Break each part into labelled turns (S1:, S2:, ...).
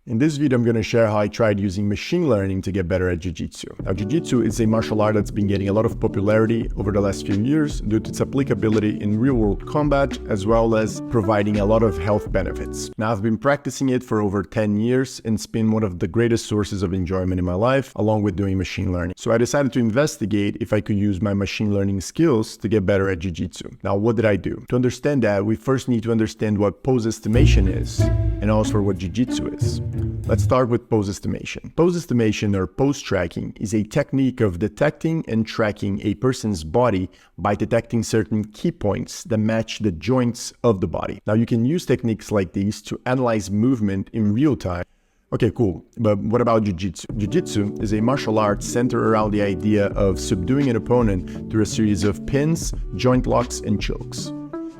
S1: In this video, I'm going to share how I tried using machine learning to get better at Jiu Jitsu. Now, Jiu Jitsu is a martial art that's been getting a lot of popularity over the last few years due to its applicability in real-world combat, as well as providing a lot of health benefits. Now, I've been practicing it for over 10 years, and it's been one of the greatest sources of enjoyment in my life, along with doing machine learning. So I decided to investigate if I could use my machine learning skills to get better at Jiu Jitsu. Now, what did I do? To understand that, we first need to understand what pose estimation is, and also what Jiu Jitsu is. Let's start with pose estimation. Pose estimation, or pose tracking, is a technique of detecting and tracking a person's body by detecting certain key points that match the joints of the body. Now, you can use techniques like these to analyze movement in real time. Okay, cool. But what about Jiu Jitsu? Jiu Jitsu is a martial art centered around the idea of subduing an opponent through a series of pins, joint locks, and chokes.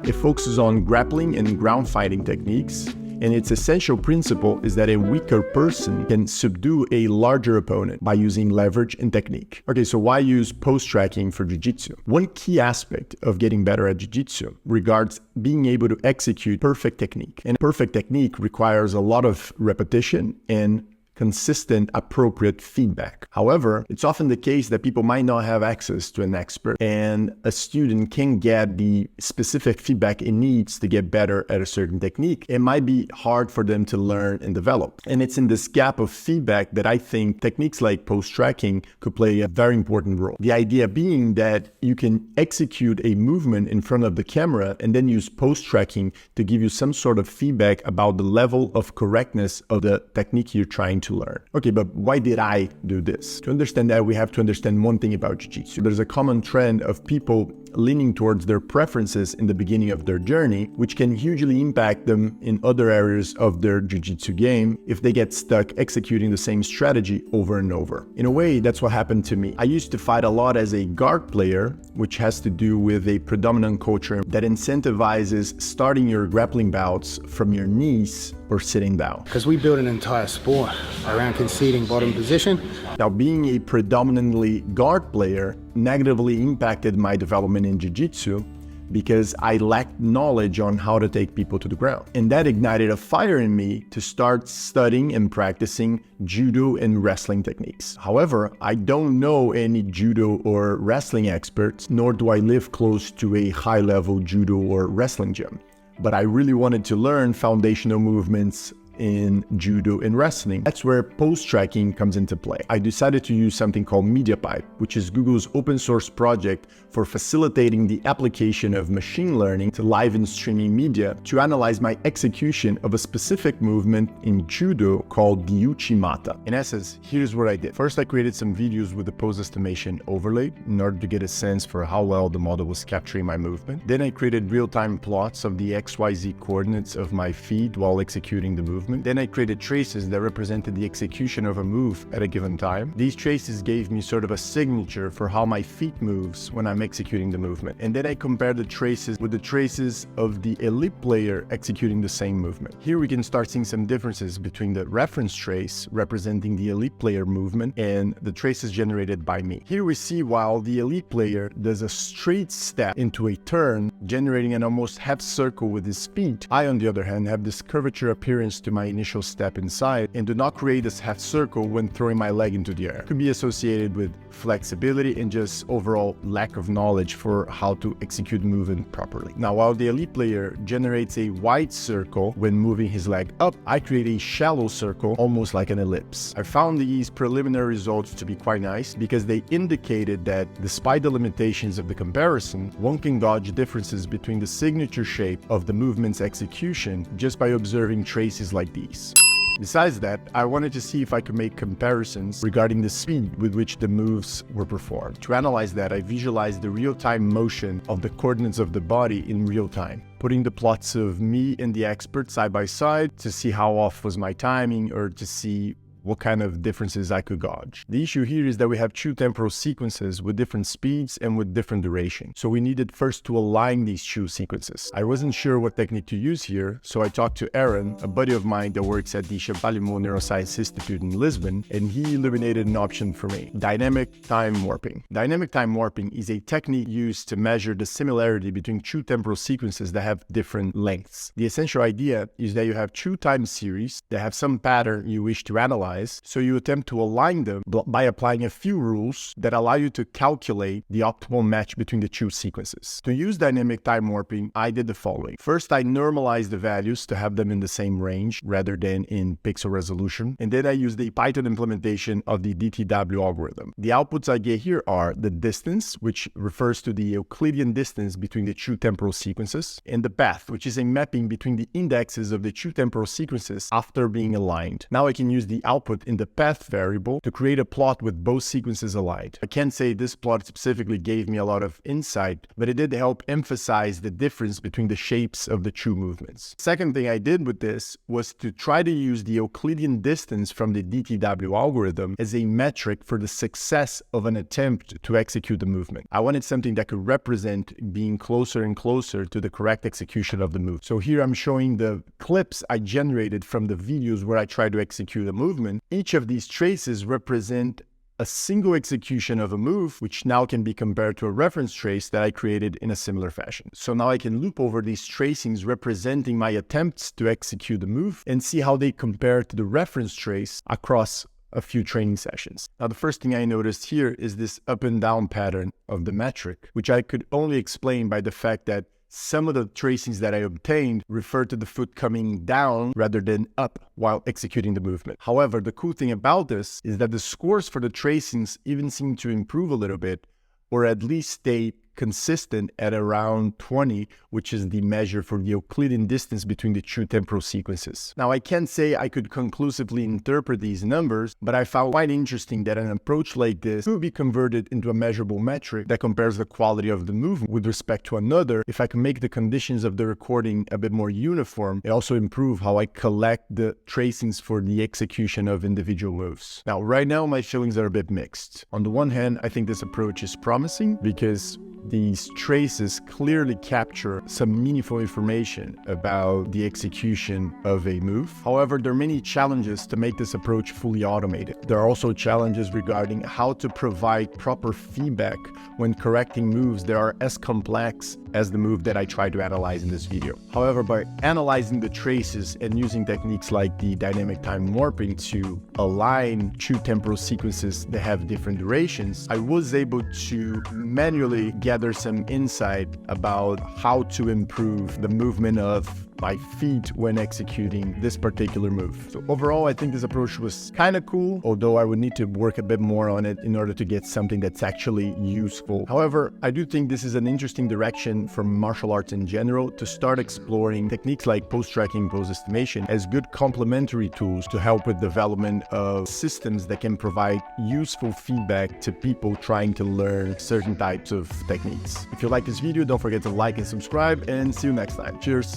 S1: It focuses on grappling and ground fighting techniques, and its essential principle is that a weaker person can subdue a larger opponent by using leverage and technique. Okay, so why use pose tracking for Jiu-Jitsu? One key aspect of getting better at Jiu-Jitsu regards being able to execute perfect technique. And perfect technique requires a lot of repetition and consistent, appropriate feedback. However, it's often the case that people might not have access to an expert, and a student can get the specific feedback it needs to get better at a certain technique. It might be hard for them to learn and develop. And it's in this gap of feedback that I think techniques like pose tracking could play a very important role. The idea being that you can execute a movement in front of the camera and then use pose tracking to give you some sort of feedback about the level of correctness of the technique you're trying to learn. Okay, but why did I do this? To understand that, we have to understand one thing about Jiu-Jitsu. There's a common trend of people leaning towards their preferences in the beginning of their journey, which can hugely impact them in other areas of their Jiu-Jitsu game if they get stuck executing the same strategy over and over. In a way, that's what happened to me. I used to fight a lot as a guard player, which has to do with a predominant culture that incentivizes starting your grappling bouts from your knees or sitting down.
S2: Because we build an entire sport around conceding bottom position.
S1: Now, being a predominantly guard player negatively impacted my development in Jiu-Jitsu because I lacked knowledge on how to take people to the ground. And that ignited a fire in me to start studying and practicing judo and wrestling techniques. However, I don't know any judo or wrestling experts, nor do I live close to a high-level judo or wrestling gym. But I really wanted to learn foundational movements in judo and wrestling. That's where pose tracking comes into play. I decided to use something called MediaPipe, which is Google's open source project for facilitating the application of machine learning to live and streaming media to analyze my execution of a specific movement in judo called the Uchimata. In essence, here's what I did. First, I created some videos with the pose estimation overlay in order to get a sense for how well the model was capturing my movement. Then I created real-time plots of the XYZ coordinates of my feet while executing the movement. Then I created traces that represented the execution of a move at a given time. These traces gave me sort of a signature for how my feet moves when I'm executing the movement. And then I compared the traces with the traces of the elite player executing the same movement. Here we can start seeing some differences between the reference trace representing the elite player movement and the traces generated by me. Here we see while the elite player does a straight step into a turn, generating an almost half circle with his feet, I, on the other hand, have this curvature appearance to my initial step inside and do not create this half circle when throwing my leg into the air. It could be associated with flexibility and just overall lack of knowledge for how to execute movement properly. Now, while the elite player generates a wide circle when moving his leg up, I create a shallow circle, almost like an ellipse. I found these preliminary results to be quite nice because they indicated that despite the limitations of the comparison, one can gauge differences between the signature shape of the movement's execution just by observing traces like these. Besides that, I wanted to see if I could make comparisons regarding the speed with which the moves were performed. To analyze that, I visualized the real-time motion of the coordinates of the body in real time, putting the plots of me and the expert side by side to see how off was my timing or to see what kind of differences I could gauge. The issue here is that we have two temporal sequences with different speeds and with different duration. So we needed first to align these two sequences. I wasn't sure what technique to use here, so I talked to Aaron, a buddy of mine that works at the Chavalimo Neuroscience Institute in Lisbon, and he illuminated an option for me: dynamic time warping. Dynamic time warping is a technique used to measure the similarity between two temporal sequences that have different lengths. The essential idea is that you have two time series that have some pattern you wish to analyze, so you attempt to align them by applying a few rules that allow you to calculate the optimal match between the two sequences. To use dynamic time warping, I did the following. First, I normalized the values to have them in the same range rather than in pixel resolution, and then I used a Python implementation of the DTW algorithm. The outputs I get here are the distance, which refers to the Euclidean distance between the two temporal sequences, and the path, which is a mapping between the indexes of the two temporal sequences after being aligned. Now I can use the output in the path variable to create a plot with both sequences aligned. I can't say this plot specifically gave me a lot of insight, but it did help emphasize the difference between the shapes of the two movements. Second thing I did with this was to try to use the Euclidean distance from the DTW algorithm as a metric for the success of an attempt to execute the movement. I wanted something that could represent being closer and closer to the correct execution of the move. So here I'm showing the clips I generated from the videos where I try to execute a movement. Each of these traces represent a single execution of a move, which now can be compared to a reference trace that I created in a similar fashion. So now I can loop over these tracings representing my attempts to execute the move and see how they compare to the reference trace across a few training sessions. Now, the first thing I noticed here is this up and down pattern of the metric, which I could only explain by the fact that some of the tracings that I obtained refer to the foot coming down rather than up while executing the movement. However, the cool thing about this is that the scores for the tracings even seem to improve a little bit, or at least stay consistent at around 20, which is the measure for the Euclidean distance between the two temporal sequences. Now, I can't say I could conclusively interpret these numbers, but I found quite interesting that an approach like this could be converted into a measurable metric that compares the quality of the movement with respect to another. If I can make the conditions of the recording a bit more uniform, it also improves how I collect the tracings for the execution of individual moves. Now, right now, my feelings are a bit mixed. On the one hand, I think this approach is promising because these traces clearly capture some meaningful information about the execution of a move. However, there are many challenges to make this approach fully automated. There are also challenges regarding how to provide proper feedback when correcting moves that are as complex as the move that I try to analyze in this video. However, by analyzing the traces and using techniques like the dynamic time warping to align two temporal sequences that have different durations, I was able to manually gather some insight about how to improve the movement of my feet when executing this particular move. So overall, I think this approach was kind of cool, although I would need to work a bit more on it in order to get something that's actually useful. However, I do think this is an interesting direction for martial arts in general to start exploring techniques like post-tracking, post-estimation as good complementary tools to help with development of systems that can provide useful feedback to people trying to learn certain types of techniques. If you like this video, don't forget to like and subscribe, and see you next time. Cheers!